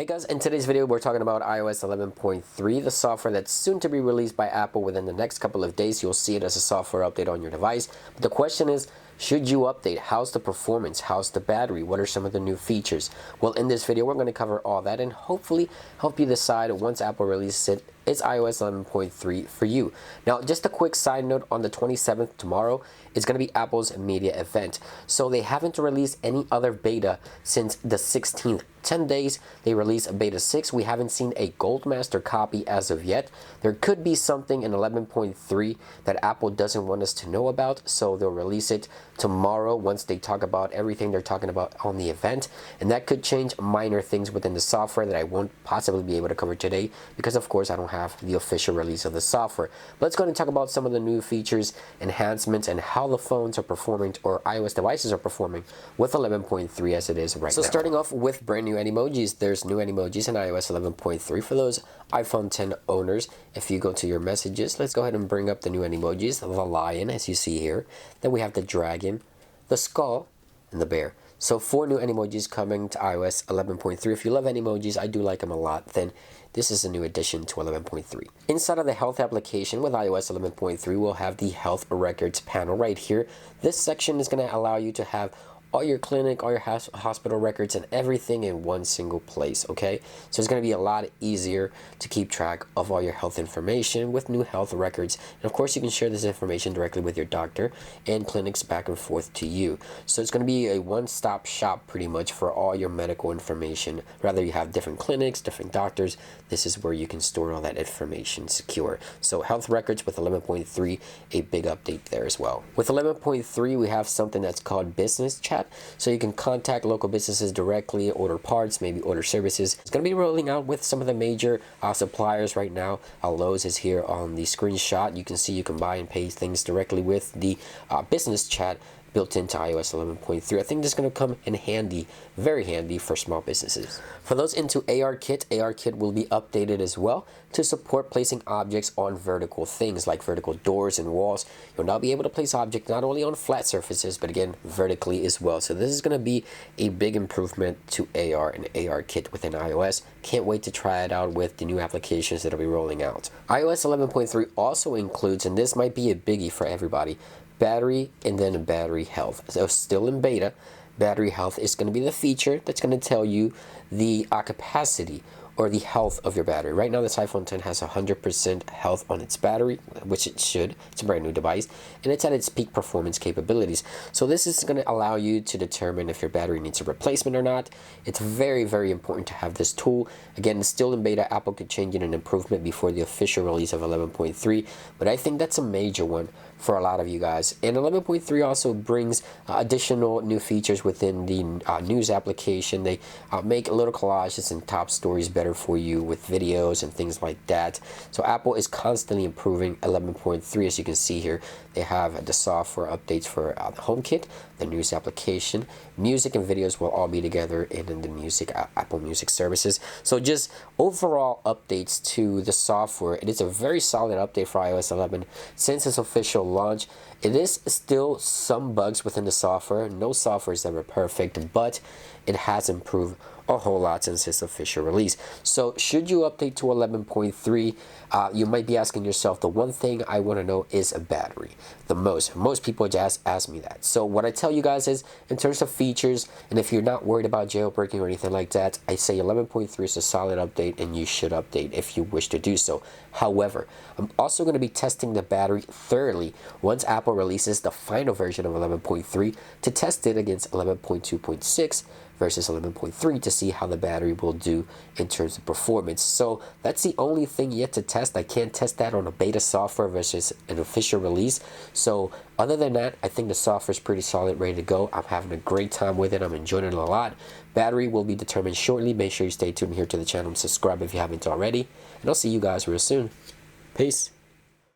Hey guys, in today's video we're talking about iOS 11.3, the software that's soon to be released by Apple within the next couple of days. You'll see it as a software update on your device. But the question is, should you update? How's the performance? How's the battery? What are some of the new features? Well, in this video we're going to cover all that and hopefully help you decide once Apple releases it, is iOS 11.3 for you. Now, just a quick side note, on the 27th, tomorrow, is going to be Apple's media event. So they haven't released any other beta since the 16th. 10 days, they released a beta 6. We haven't seen a Gold Master copy as of yet. There could be something in 11.3 that Apple doesn't want us to know about, so they'll release it tomorrow once they talk about everything they're talking about on the event. And that could change minor things within the software that I won't possibly be able to cover today because, of course, I don't have the official release of the software. But let's go ahead and talk about some of the new features, enhancements, and how the phones are performing, or iOS devices are performing with 11.3 as it is right now. So starting off with brand new emojis, there's new emojis in iOS 11.3 for those iPhone 10 owners. If you go to your messages, let's go ahead and bring up the new emojis. The lion, as you see here. Then we have the dragon, the skull, and the bear. So 4 new emojis coming to iOS 11.3. If you love emojis, I do like them a lot, then this is a new addition to 11.3. Inside of the health application with iOS 11.3, we'll have the health records panel right here. This section is going to allow you to have all your clinic, all your hospital records, and everything in one single place, okay? So it's going to be a lot easier to keep track of all your health information with new health records. And of course, you can share this information directly with your doctor and clinics back and forth to you. So it's going to be a one-stop shop pretty much for all your medical information. Rather you have different clinics, different doctors, this is where you can store all that information secure. So health records with 11.3, a big update there as well. With 11.3, we have something that's called Business Chat. So you can contact local businesses directly, order parts, maybe order services. It's going to be rolling out with some of the major suppliers right now. Lowe's is here on the screenshot. You can see you can buy and pay things directly with the Business Chat built into iOS 11.3. I think this is going to come in handy, very handy for small businesses. For those into ARKit will be updated as well to support placing objects on vertical things like vertical doors and walls. You'll now be able to place objects not only on flat surfaces, but again, vertically as well. So this is going to be a big improvement to AR and ARKit within iOS. Can't wait to try it out with the new applications that will be rolling out. iOS 11.3 also includes, and this might be a biggie for everybody, battery and then battery health. So still in beta, battery health is going to be the feature that's going to tell you the capacity or the health of your battery. Right now this iPhone 10 has 100% health on its battery, which it should. It's a brand new device and it's at its peak performance capabilities. So this is going to allow you to determine if your battery needs a replacement or not. It's very, very important to have this tool. Again, it's still in beta. Apple could change it an improvement before the official release of 11.3, but I think that's a major one for a lot of you guys. And 11.3 also brings additional new features within the news application. They make little collages and top stories better for you with videos and things like that. So Apple is constantly improving 11.3. As you can see here, they have the software updates for the HomeKit, the news application, music and videos will all be together in the music Apple Music services. So just overall updates to the software. It is a very solid update for iOS 11 since its official launch. It is still some bugs within the software. No software is ever perfect, but it has improved a whole lot since its official release. So should you update to 11.3, you might be asking yourself, the one thing I want to know is a battery. Most people just ask me that. So what I tell you guys is, in terms of features, and if you're not worried about jailbreaking or anything like that, I say 11.3 is a solid update and you should update if you wish to do so. However, I'm also going to be testing the battery thoroughly once Apple releases the final version of 11.3 to test it against 11.2.6 versus 11.3 to see how the battery will do in terms of performance. So that's the only thing yet to test. I can't test that on a beta software versus an official release. So other than that, I think the software is pretty solid, ready to go. I'm having a great time with it. I'm enjoying it a lot. Battery will be determined shortly. Make sure you stay tuned here to the channel and subscribe if you haven't already. And I'll see you guys real soon. Peace.